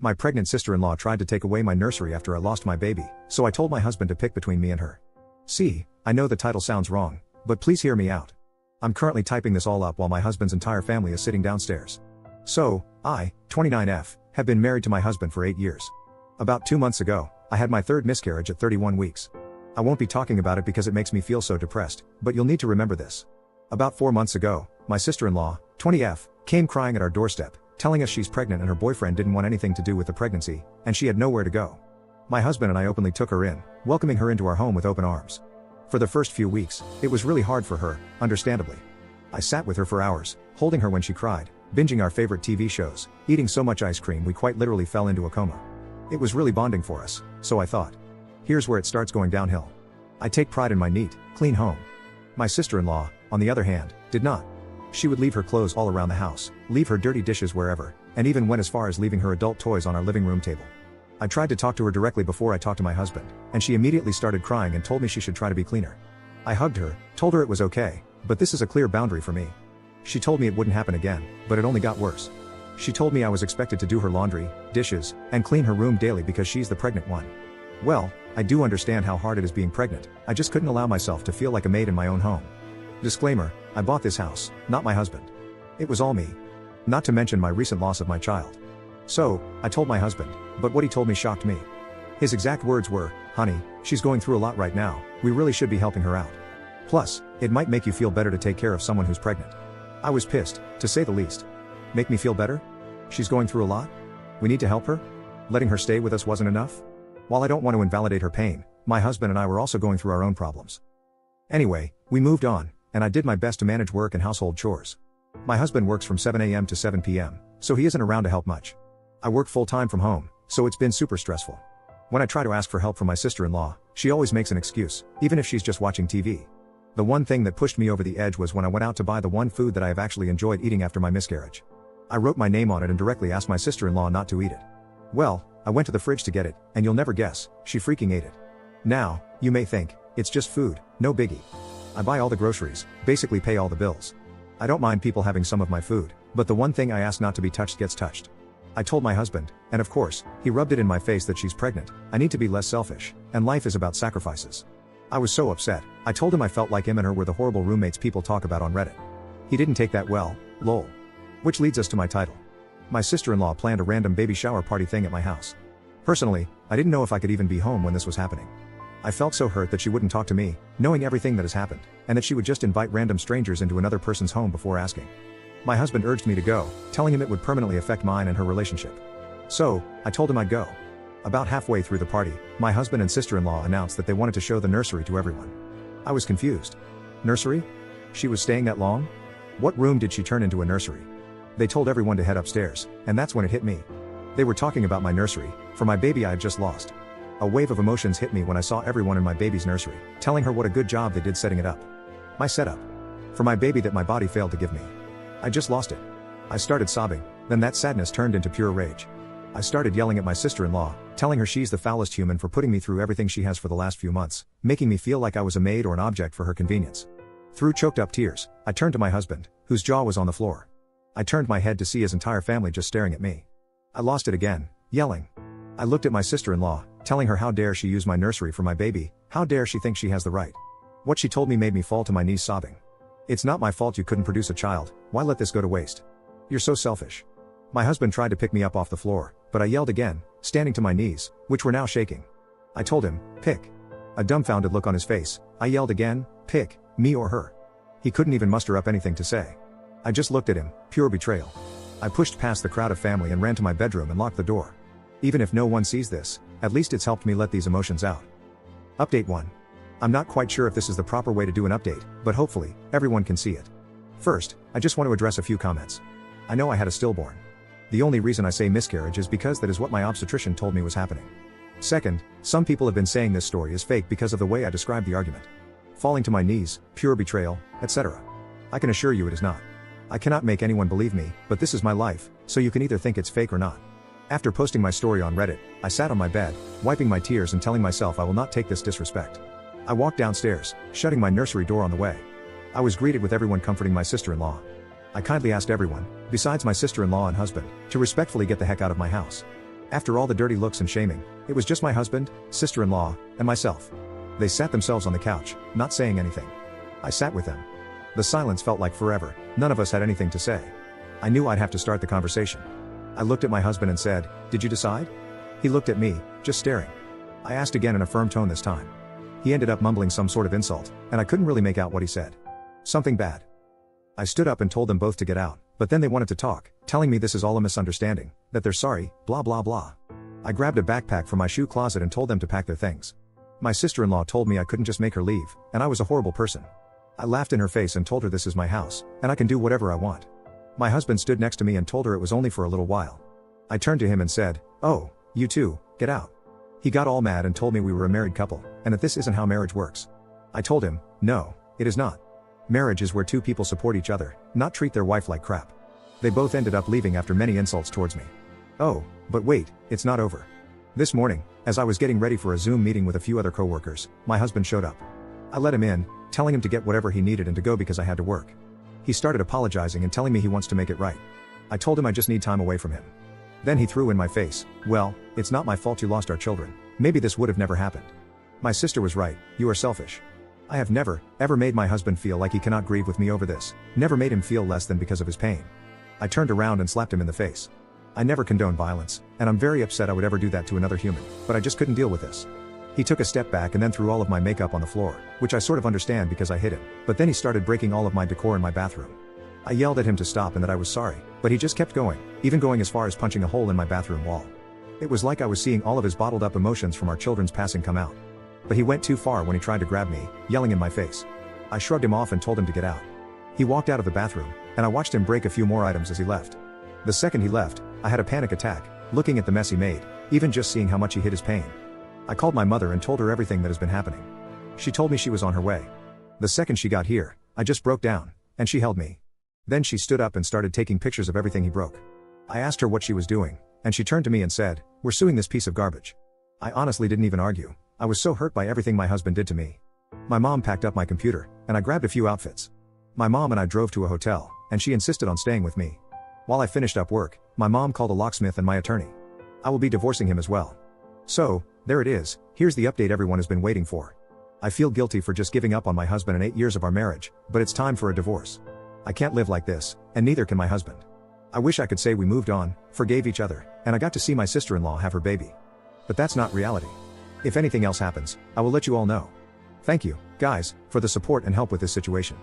My pregnant sister-in-law tried to take away my nursery after I lost my baby, so I told my husband to pick between me and her. See, I know the title sounds wrong, but please hear me out. I'm currently typing this all up while my husband's entire family is sitting downstairs. So, I, 29F, have been married to my husband for 8 years. About 2 months ago, I had my third miscarriage at 31 weeks. I won't be talking about it because it makes me feel so depressed, but you'll need to remember this. About 4 months ago, my sister-in-law, 20F, came crying at our doorstep, telling us she's pregnant and her boyfriend didn't want anything to do with the pregnancy, and she had nowhere to go. My husband and I openly took her in, welcoming her into our home with open arms. For the first few weeks, it was really hard for her, understandably. I sat with her for hours, holding her when she cried, binging our favorite TV shows, eating so much ice cream we quite literally fell into a coma. It was really bonding for us, so I thought. Here's where it starts going downhill. I take pride in my neat, clean home. My sister-in-law, on the other hand, did not. She would leave her clothes all around the house, leave her dirty dishes wherever, and even went as far as leaving her adult toys on our living room table. I tried to talk to her directly before I talked to my husband, and she immediately started crying and told me she should try to be cleaner. I hugged her, told her it was okay, but this is a clear boundary for me. She told me it wouldn't happen again, but it only got worse. She told me I was expected to do her laundry, dishes, and clean her room daily because she's the pregnant one. Well, I do understand how hard it is being pregnant, I just couldn't allow myself to feel like a maid in my own home. Disclaimer, I bought this house, not my husband. It was all me. Not to mention my recent loss of my child. So, I told my husband, but what he told me shocked me. His exact words were, "Honey, she's going through a lot right now, we really should be helping her out. Plus, it might make you feel better to take care of someone who's pregnant." I was pissed, to say the least. Make me feel better? She's going through a lot? We need to help her? Letting her stay with us wasn't enough? While I don't want to invalidate her pain, my husband and I were also going through our own problems. Anyway, we moved on, and I did my best to manage work and household chores. My husband works from 7 a.m. to 7 p.m., so he isn't around to help much. I work full-time from home, so it's been super stressful. When I try to ask for help from my sister-in-law, she always makes an excuse, even if she's just watching TV. The one thing that pushed me over the edge was when I went out to buy the one food that I have actually enjoyed eating after my miscarriage. I wrote my name on it and directly asked my sister-in-law not to eat it. Well, I went to the fridge to get it, and you'll never guess, she freaking ate it. Now, you may think, it's just food, no biggie. I buy all the groceries, basically pay all the bills. I don't mind people having some of my food, but the one thing I ask not to be touched gets touched. I told my husband, and of course, he rubbed it in my face that she's pregnant, I need to be less selfish, and life is about sacrifices. I was so upset, I told him I felt like him and her were the horrible roommates people talk about on Reddit. He didn't take that well, lol. Which leads us to my title. My sister-in-law planned a random baby shower party thing at my house. Personally, I didn't know if I could even be home when this was happening. I felt so hurt that she wouldn't talk to me, knowing everything that has happened, and that she would just invite random strangers into another person's home before asking. My husband urged me to go, telling him it would permanently affect mine and her relationship. So, I told him I'd go. About halfway through the party, my husband and sister-in-law announced that they wanted to show the nursery to everyone. I was confused. Nursery? She was staying that long? What room did she turn into a nursery? They told everyone to head upstairs, and that's when it hit me. They were talking about my nursery, for my baby I had just lost. A wave of emotions hit me when I saw everyone in my baby's nursery, telling her what a good job they did setting it up. My setup. For my baby that my body failed to give me. I just lost it. I started sobbing, then that sadness turned into pure rage. I started yelling at my sister-in-law, telling her she's the foulest human for putting me through everything she has for the last few months, making me feel like I was a maid or an object for her convenience. Through choked up tears, I turned to my husband, whose jaw was on the floor. I turned my head to see his entire family just staring at me. I lost it again, yelling. I looked at my sister-in-law, telling her how dare she use my nursery for my baby, how dare she think she has the right. What she told me made me fall to my knees sobbing. It's not my fault you couldn't produce a child, why let this go to waste? You're so selfish. My husband tried to pick me up off the floor, but I yelled again, standing to my knees, which were now shaking. I told him, pick. A dumbfounded look on his face, I yelled again, pick, me or her. He couldn't even muster up anything to say. I just looked at him, pure betrayal. I pushed past the crowd of family and ran to my bedroom and locked the door. Even if no one sees this, at least it's helped me let these emotions out. Update 1. I'm not quite sure if this is the proper way to do an update, but hopefully, everyone can see it. First, I just want to address a few comments. I know I had a stillborn. The only reason I say miscarriage is because that is what my obstetrician told me was happening. Second, some people have been saying this story is fake because of the way I described the argument. Falling to my knees, pure betrayal, etc. I can assure you it is not. I cannot make anyone believe me, but this is my life, so you can either think it's fake or not. After posting my story on Reddit, I sat on my bed, wiping my tears and telling myself I will not take this disrespect. I walked downstairs, shutting my nursery door on the way. I was greeted with everyone comforting my sister-in-law. I kindly asked everyone, besides my sister-in-law and husband, to respectfully get the heck out of my house. After all the dirty looks and shaming, it was just my husband, sister-in-law, and myself. They sat themselves on the couch, not saying anything. I sat with them. The silence felt like forever, none of us had anything to say. I knew I'd have to start the conversation. I looked at my husband and said, "Did you decide?" He looked at me, just staring. I asked again in a firm tone this time. He ended up mumbling some sort of insult, and I couldn't really make out what he said. Something bad. I stood up and told them both to get out, but then they wanted to talk, telling me this is all a misunderstanding, that they're sorry, blah blah blah. I grabbed a backpack from my shoe closet and told them to pack their things. My sister-in-law told me I couldn't just make her leave, and I was a horrible person. I laughed in her face and told her this is my house, and I can do whatever I want. My husband stood next to me and told her it was only for a little while. I turned to him and said, "Oh, you too, get out." He got all mad and told me we were a married couple, and that this isn't how marriage works. I told him, "No, it is not. Marriage is where two people support each other, not treat their wife like crap." They both ended up leaving after many insults towards me. Oh, but wait, it's not over. This morning, as I was getting ready for a Zoom meeting with a few other coworkers, my husband showed up. I let him in, telling him to get whatever he needed and to go because I had to work. He started apologizing and telling me he wants to make it right. I told him I just need time away from him. Then he threw in my face, "Well, it's not my fault you lost our children. Maybe this would have never happened." My sister was right, you are selfish. I have never, ever made my husband feel like he cannot grieve with me over this, never made him feel less than because of his pain. I turned around and slapped him in the face. I never condone violence, and I'm very upset I would ever do that to another human, but I just couldn't deal with this. He took a step back and then threw all of my makeup on the floor, which I sort of understand because I hit him, but then he started breaking all of my decor in my bathroom. I yelled at him to stop and that I was sorry, but he just kept going, even going as far as punching a hole in my bathroom wall. It was like I was seeing all of his bottled up emotions from our children's passing come out. But he went too far when he tried to grab me, yelling in my face. I shrugged him off and told him to get out. He walked out of the bathroom, and I watched him break a few more items as he left. The second he left, I had a panic attack, looking at the mess he made, even just seeing how much he hid his pain. I called my mother and told her everything that has been happening. She told me she was on her way. The second she got here, I just broke down, and she held me. Then she stood up and started taking pictures of everything he broke. I asked her what she was doing, and she turned to me and said, "We're suing this piece of garbage." I honestly didn't even argue. I was so hurt by everything my husband did to me. My mom packed up my computer, and I grabbed a few outfits. My mom and I drove to a hotel, and she insisted on staying with me. While I finished up work, my mom called a locksmith and my attorney. I will be divorcing him as well. So, there it is, here's the update everyone has been waiting for. I feel guilty for just giving up on my husband and 8 years of our marriage, but it's time for a divorce. I can't live like this, and neither can my husband. I wish I could say we moved on, forgave each other, and I got to see my sister-in-law have her baby. But that's not reality. If anything else happens, I will let you all know. Thank you, guys, for the support and help with this situation.